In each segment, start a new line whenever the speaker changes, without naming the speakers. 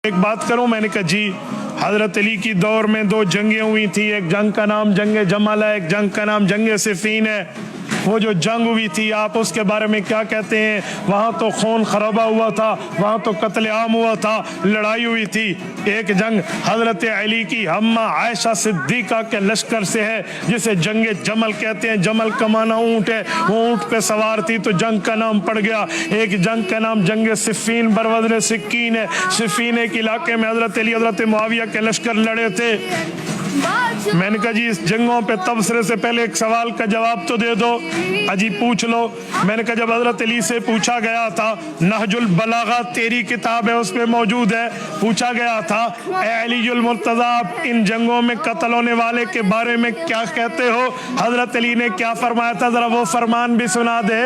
ایک بات کروں؟ میں نے کہا جی. حضرت علی کی دور میں 2 جنگیں ہوئی تھی. ایک جنگ کا نام جنگ جمل ہے, ایک جنگ کا نام جنگ صفین ہے. وہ جو جنگ ہوئی تھی آپ اس کے بارے میں کیا کہتے ہیں؟ وہاں تو خون خرابہ ہوا تھا, وہاں تو قتل عام ہوا تھا, لڑائی ہوئی تھی. ایک جنگ حضرت علی کی ہمہ عائشہ صدیقہ کے لشکر سے ہے جسے جنگ جمل کہتے ہیں. جمل کا معنی اونٹ ہے, وہ اونٹ پہ سوار تھی تو جنگ کا نام پڑ گیا. ایک جنگ کا نام جنگ صفین بروزن سکین ہے. صفین ایک علاقے میں حضرت علی حضرت معاویہ کے لشکر لڑے تھے. میں نے کہا جی اس جنگوں پہ تبصرے سے پہلے ایک سوال کا جواب تو دے دو. اجی پوچھ لو. میں نے کہا جب حضرت علی سے پوچھا گیا تھا, نہج البلاغہ تیری کتاب ہے اس پہ موجود ہے, پوچھا گیا تھا اے علی المرتضیٰ آپ ان جنگوں میں قتل ہونے والے کے بارے میں کیا کہتے ہو؟ حضرت علی نے کیا فرمایا تھا؟ ذرا وہ فرمان بھی سنا دے,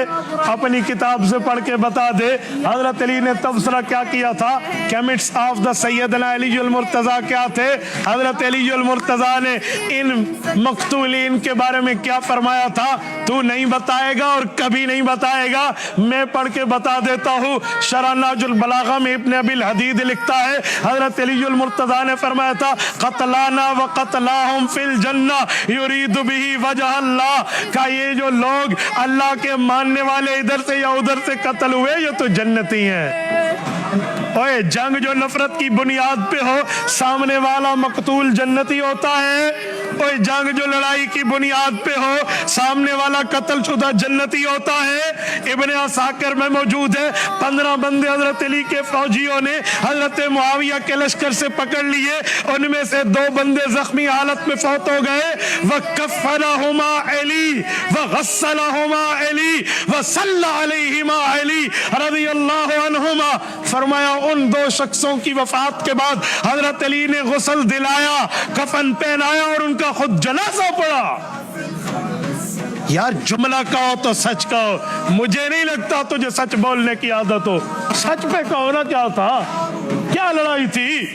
اپنی کتاب سے پڑھ کے بتا دے. حضرت علی نے تبصرہ کیا کیا تھا؟ کیمٹس آف دا سیدنا علی المرتضیٰ کیا تھے؟ حضرت علی المرتضیٰ نے ان مقتولین کے بارے میں کیا فرمایا تھا؟ تو نہیں بتائے گا اور کبھی نہیں بتائے گا, میں پڑھ کے بتا دیتا ہوں. شرح نہج البلاغہ میں ابن ابی الحدید لکھتا ہے حضرت علی المرتضیٰ نے فرمایا تھا قتلانا و قتلاہم فی الجنہ یرید بہ وجہ اللہ, کہ یہ جو لوگ اللہ کے ماننے والے ادھر سے یا ادھر سے قتل ہوئے یہ تو جنتی ہیں. اوے جنگ جو نفرت کی بنیاد پہ ہو سامنے والا مقتول جنتی ہوتا ہے. اوے جنگ جو لڑائی کی بنیاد پہ ہو سامنے والا قتل شدہ جنتی ہوتا ہے. ابن عساکر میں موجود ہے 15 بندے حضرت علی کے فوجیوں نے حضرت معاویہ کے لشکر سے پکڑ لیے, ان میں سے 2 بندے زخمی حالت میں فوت ہو گئے. وَكَفَّنَهُمَا عَلِي وَغَسَّلَهُمَا عَلِي وَصَلَّى عَلَيْهِمَا عَلِي رضی اللہ عنہما. فرمایا ان 2 شخصوں کی وفات کے بعد حضرت علی نے غسل دلایا, کفن پہنایا اور ان کا خود جنازہ پڑا. یار جملہ کہو تو سچ کہو, مجھے نہیں لگتا تجھے سچ بولنے کی عادت ہو. سچ پہ کہو نا کیا تھا, کیا لڑائی تھی؟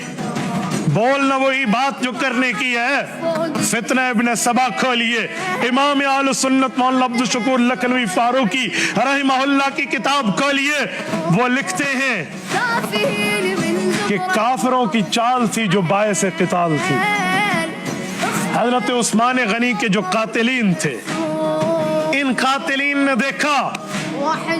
بولنا وہی بات جو کرنے کی ہے. فتنہ ابن سبا کھولیے, امام اہل سنت مولانا عبد الشکور لکھنوی فاروقی رحمہ اللہ کی کتاب کھولیے, وہ لکھتے ہیں کہ کافروں کی چال تھی جو باعث قتال تھی. حضرت عثمان غنی کے جو قاتلین تھے, ان قاتلین نے دیکھا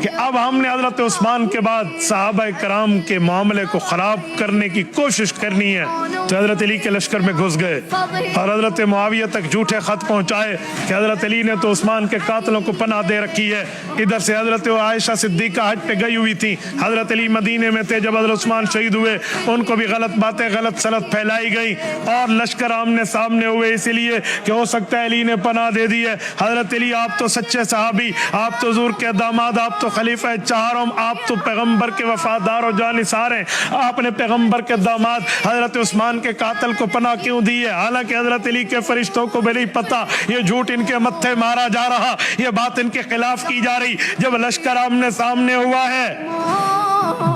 کہ اب ہم نے حضرت عثمان کے بعد صحابہ کرام کے معاملے کو خراب کرنے کی کوشش کرنی ہے, تو حضرت علی کے لشکر میں گھس گئے اور حضرت معاویہ تک جھوٹے خط پہنچائے کہ حضرت علی نے تو عثمان کے قاتلوں کو پناہ دے رکھی ہے. ادھر سے حضرت عائشہ صدیقہ حج پہ گئی ہوئی تھی, حضرت علی مدینے میں تھے جب حضرت عثمان شہید ہوئے, ان کو بھی غلط باتیں غلط سلط پھیلائی گئی اور لشکر آمنے سامنے ہوئے اس لیے کہ ہو سکتا ہے علی نے پناہ دے دی ہے. حضرت علی آپ تو سچے صحابی, آپ تو حضور کے داماد, آپ تو خلیفہ چہارم, آپ تو پیغمبر کے وفادار و جانثار ہیں, آپ نے پیغمبر کے داماد حضرت عثمان کے قاتل کو پناہ کیوں دی ہے؟ حالانکہ حضرت علی کے فرشتوں کو بھی نہیں پتا, یہ جھوٹ ان کے متھے مارا جا رہا, یہ بات ان کے خلاف کی جا رہی. جب لشکر آمنے سامنے ہوا ہے,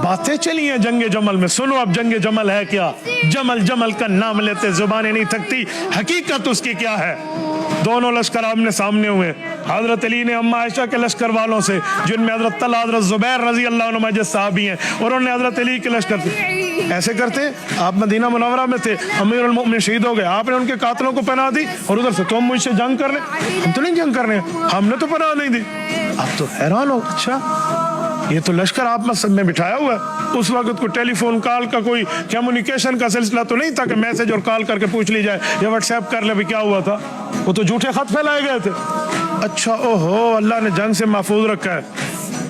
باتیں چلی ہیں جنگ جمل میں. سنو اب جنگ جمل ہے کیا. جمل جمل کا نام لیتے زبانیں نہیں تھکتی, حقیقت اس کی کیا ہے. دونوں لشکر آمنے سامنے ہوئے. حضرت علی نے اما عائشہ کے لشکر والوں سے, جن میں حضرت طلحہ حضرت زبیر رضی اللہ عنہ جو صحابی ہیں, اور انہوں نے حضرت علی کے لشکر سے ایسے کرتے, آپ مدینہ منورہ میں تھے, امیر المؤمنین شہید ہو گئے, آپ نے ان کے قاتلوں کو پناہ دی, اور ادھر سے تم مجھ سے جنگ کر لیں. ہم تو نہیں جنگ کرنے, ہم نے تو پناہ نہیں دی. آپ تو حیران ہو, اچھا یہ تو لشکر آپ میں بٹھایا ہوا ہے. اس وقت کوئی ٹیلی فون کال کا کوئی کمیونیکیشن کا سلسلہ تو نہیں تھا کہ میسج اور کال کر کے پوچھ لی جائے یا واٹس ایپ کر لے بھی کیا ہوا تھا. وہ تو جھوٹے خط پھیلائے گئے تھے. اچھا اوہو, اللہ نے جنگ سے محفوظ رکھا ہے,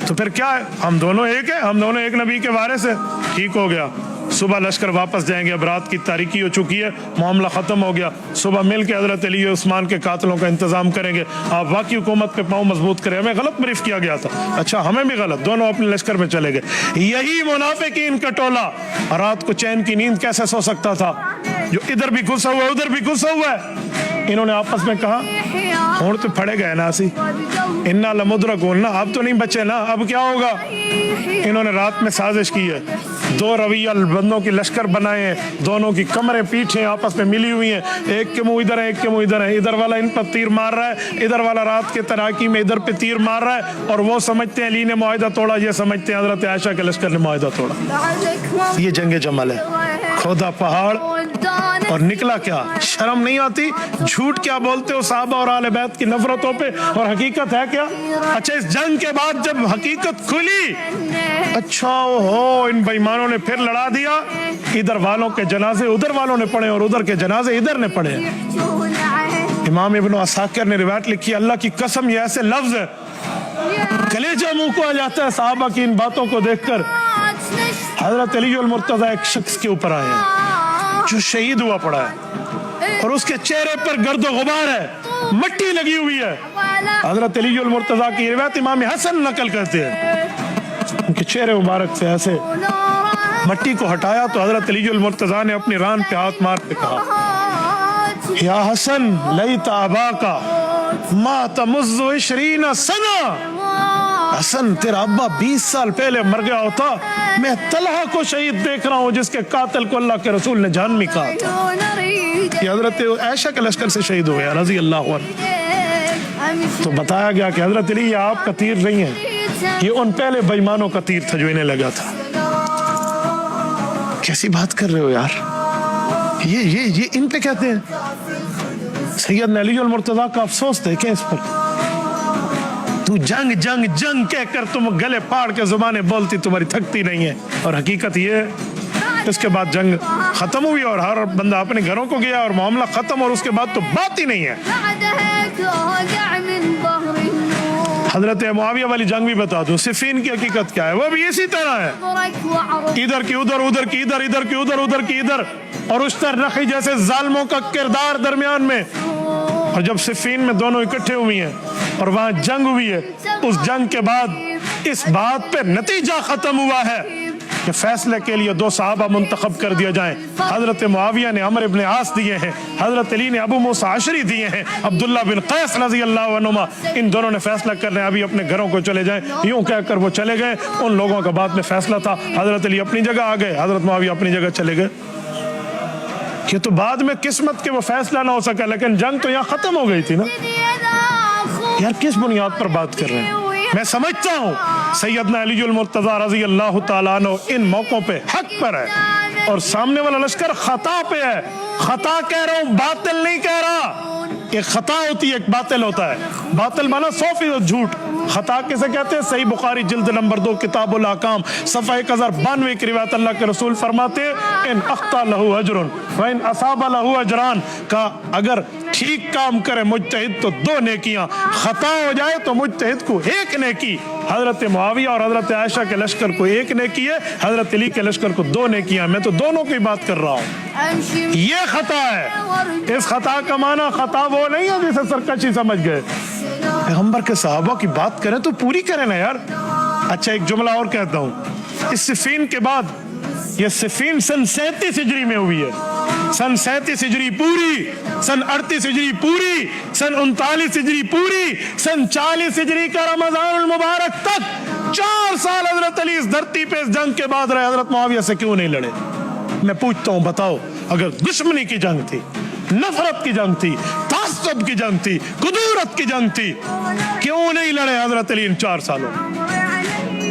تو پھر کیا ہے, ہم دونوں ایک ہیں, ہم دونوں ایک نبی کے وارث ہیں. ٹھیک ہو گیا, صبح لشکر واپس جائیں گے, اب رات کی تاریکی ہو چکی ہے, معاملہ ختم ہو گیا. صبح مل کے حضرت علی عثمان کے قاتلوں کا انتظام کریں گے, آپ واقعی حکومت پہ پاؤں مضبوط کریں. ہمیں غلط بریف کیا گیا تھا, اچھا ہمیں بھی غلط, دونوں اپنے لشکر میں چلے گئے. یہی منافقین کا ٹولہ رات کو چین کی نیند کیسے سو سکتا تھا, جو ادھر بھی گھسا ہوا ہے ادھر بھی گھسا ہوا ہے. انہوں نے آپس میں کہا ہون تو پھڑے گئے نا سی, انا لمدرکون, نا اب تو نہیں بچے نا, اب کیا ہوگا. انہوں نے رات میں سازش کی ہے, 2 رویہ بندوں کی لشکر بنائے ہیں, دونوں کی کمریں پیٹھیں آپس میں ملی ہوئی ہیں, ایک کے منہ ادھر ہے ایک کے منہ ادھر ہے, ادھر والا ان پر تیر مار رہا ہے, ادھر والا رات کے تراکی میں ادھر پہ تیر مار رہا ہے, اور وہ سمجھتے ہیں علی نے معاہدہ توڑا, یہ سمجھتے ہیں حضرت عائشہ کے لشکر نے معاہدہ توڑا. یہ جنگ جمل ہے. खोदा पहाड़ और निकला क्या? शर्म नहीं आती? झूठ क्या बोलते हो साहबा और आले बैत की नफरतों पे, और हकीकत है क्या? अच्छा, इस जंग के बाद जब हकीकत खुली, अच्छा हो इन बेईमानों ने फिर लड़ा दिया, इधर वालों के जनाजे उधर वालों ने पढ़े और उधर के जनाजे इधर ने पढ़े। इमाम इब्न असाकिर ने रिवायत लिखी, अल्लाह की कसम ये ऐसे लफ्ज है, कलेजा मुंह को आ जाता है साहबा की इन बातों को देखकर। हजरत अली अल मुर्तजा एक शख्स के ऊपर आए हैं जो शहीद हुआ पड़ा है और उसके चेहरे पर गर्दो गुबार है, मट्टी लगी हुई है। हजरत अली अल मुर्तजा की रिवायत इमाम हसन नकल करते हैं, उनके चेहरे मुबारक से ऐसे मट्टी को हटाया तो हजरत अली अल मुर्तजा ने अपनी रान पे हाथ मार के कहा, या हसन लईता अबाका मा तमुज़्ज़ु इशरीना सना। हसन, तेरा अब्बा 20 साल पहले मर गया होता, मैं तलहा को शहीद देख रहा हूँ जिसके कातिल को अल्लाह के रसूल ने जहन्नमी कहा था। ये हजरत आयशा के लश्कर से शहीद हो गया रजी अल्लाह अन्हा। तो बताया गया कि हजरत अली ये आपका तीर नहीं है, ये उन पहले बेईमानों का तीर था जो इन्हें लगा था। कैसी बात कर रहे हो यार, ये इन पे कहते हैं। सैयदना अली अल मुर्तजा का अफसोस देखें इस पर। तू जंग जंग जंग कहकर तुम गले फाड़ के जुबानें बोलती, तुम्हारी थकती नहीं है, और हकीकत ये इसके बाद जंग खत्म हुई और हर बंदा अपने घरों को गया और मामला खत्म, और उसके बाद तो बात ही नहीं है। हजरत मुआविया वाली जंग भी बता दूं, सिफीन की हकीकत क्या है, वो भी इसी तरह है, इधर की उधर, उधर की इधर, इधर की उधर, उधर की इधर, और उस तरह रखी जैसे जालिमों का किरदार दरमियान में। और जब सिफीन में दोनों इकट्ठे हुई हैं और वहां जंग हुई है, उस जंग के बाद इस बात पे नतीजा खत्म हुआ है कि फैसले के लिए 2 सहाबा मुंतखब कर दिए जाएं। हजरत मुआविया ने अमर इब्न आस दिए हैं, हजरत अली ने अबू मूसा अशरी दिए हैं, अब्दुल्ला बिन कैस रज़ी अल्लाह अन्हुमा, इन दोनों ने फैसला करने अभी अपने घरों को चले जाएं। यूं कहकर वो चले गए। उन लोगों का बाद में फैसला था, हजरत अली अपनी जगह आ गए, हजरत मुआविया अपनी जगह चले गए। ये तो बाद में किस्मत के वो फैसला ना हो सका, लेकिन जंग तो यहाँ खत्म हो गई थी ना यार। किस बुनियाद पर बात कर रहे हैं? मैं समझता हूँ सैयदना अली अल मुर्तजा रज़ी अल्लाह तआला अन्हु इन मौकों पे हक पर है और सामने वाला लश्कर खता पे है। खता कह रहा हूँ, बातिल नहीं कह रहा। एक खता होती है, एक बातिल होता है। बातिल माना 100% झूठ, खता किसे कहते हैं? सही बुखारी जिल्द नंबर 2 किताबुल अहकाम सफ़ा 1092 की रिवायत, अल्लाह के रसूल फरमाते हैं, इन अख्ता लहू अजरुन व इन असाबा लहू अजरान, का अगर ठीक काम करे मुज्तहिद तो 2 नेकियां, खता हो जाए तो मुज्तहिद को 1 नेकी। हजरत मुआविया और हजरत आयशा के लश्कर को 1 नेकी है, हजरत अली के लश्कर को 2 नेकियां। मैं तो दोनों की बात कर रहा हूँ। ये खता है। इस खता का माना खता वो नहीं है जिसे सरकशी समझ गए। पैगंबर के सहाबा की बात करें तो पूरी करें ना यार। अच्छा, एक जुमला और कहता हूँ, इस सिफीन के बाद, ये सिफीन सन 37 हिजरी में हुई है, सन 37 हिजरी पूरी, सन 38 हिजरी पूरी, सन 39 हिजरी पूरी, सन 40 हिजरी का रमजानुल मुबारक तक 4 साल हजरत अली इस धरती पे इस जंग के बाद रहे। हजरत मुआविया से क्यों नहीं लड़े? मैं पूछता हूँ, बताओ, अगर दुश्मनी की जंग थी, नफरत की जंग थी, तासुब की जंग थी, कुदूरत की जंग थी, क्यों नहीं लड़े हजरत अली इन 4 सालों?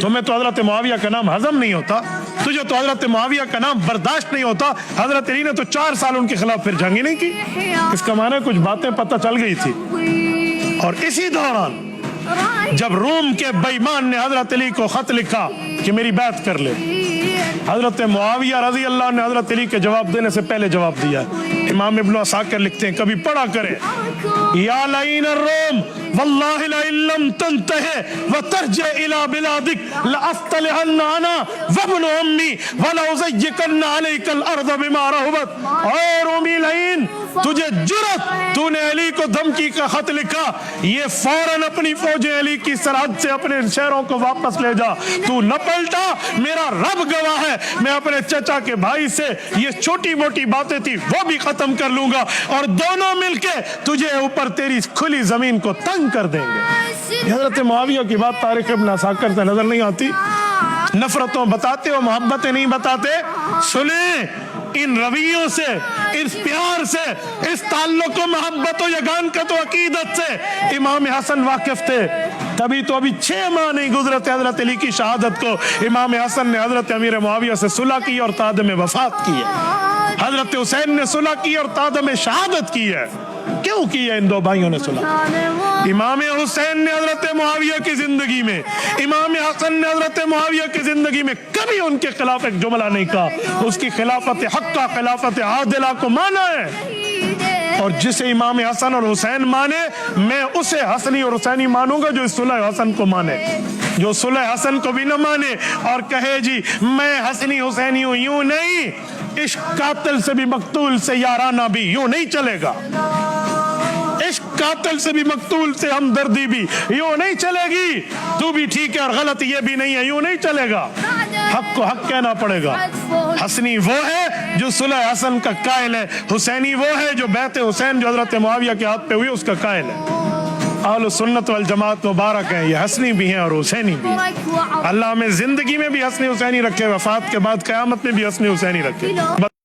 तुम्हें तो हजरत मुआविया का नाम हजम नहीं होता, तुझे तो हजरत मुआविया का नाम बर्दाश्त नहीं होता। हजरत अली ने तो 4 साल उनके खिलाफ फिर जंग ही नहीं की। इसका माना कुछ बातें पता चल गई थी। और इसी दौरान जब रोम के बेईमान ने हजरत अली को खत लिखा कि मेरी बैत कर ले, हजरत मुआविया रजी अल्लाह ने हजरत अली के जवाब देने से पहले जवाब दिया। इमाम इब्न असाकिर लिखते हैं, कभी पढ़ा करें, या लईन रोम वल्लाहि ला इल्लम तंतहि व तरज इला बिलादिक लअफ्तलहन अना व इब्न उम्मी व लउज़य्यकन अलैकल अर्द बिमा रहबत। और उम्मी लईन, तुझे जुर्रत, तूने अली को धमकी का खत लिखा, ये फौरन अपनी फौजें अली की सरहद से अपने शहरों को वापस ले जा। तू न पलटा, मेरा रब गवाह है, मैं अपने चचा के भाई से ये छोटी मोटी बातें थी वो भी खत्म कर लूंगा, और दोनों मिलके तुझे ऊपर तेरी खुली जमीन को तंग कर देंगे। हजरत मुआविया की बात तारीख इब्न असाकिर से नजर नहीं आती? नफरतों बताते हो, मोहब्बतें नहीं बताते। सुने, इन रवैयों से, इस प्यार से, इस ताल्लुक मोहब्बत यगान का तो अकीदत से इमाम हसन वाकिफ थे। तभी तो अभी 6 माह नहीं गुजरे थे हजरत अली की शहादत को, इमाम हसन ने हजरत अमीर मुआविया से सुलह की और ताद में वफात की है। हजरत हुसैन ने सुलह की और ताद में शहादत की है। क्यों की है इन दो भाइयों ने सुलह? इमाम हुसैन ने हजरत मुआविया की जिंदगी में, इमाम हसन ने हजरत मुआविया की जिंदगी में कभी उनके खिलाफ एक जुमला नहीं कहा। उसकी खिलाफत हक्का, खिलाफत आदिला को माना है। और जिसे इमाम हसन और हुसैन माने, मैं उसे हसनी और हुसैनी मानूंगा जो इस सुलह हसन को माने। जो सुलह हसन को भी न माने और कहे जी मैं हसनी हुसैनी हूं, यूं नहीं। इश्क कातिल से भी मकतूल से याराना भी यूं नहीं चलेगा। इश्क कातिल से भी मकतूल से हमदर्दी भी यूं नहीं चलेगी। तू भी ठीक है और गलत ये भी नहीं है, यूं नहीं चलेगा। हक को हक कहना पड़ेगा। हसनी वो है जो सुलह हसन का कायल है, हुसैनी वो है जो बैत हुसैन जो हजरत मुआविया के हाथ पे हुई उसका कायल है। अहले सुन्नत वल जमात मुबारक है, ये हसनी भी हैं और हुसैनी भी हैं। अल्लाह में जिंदगी में भी हसनी हुसैनी रखे, वफात के बाद क़यामत में भी हसनी हुसैनी रखे।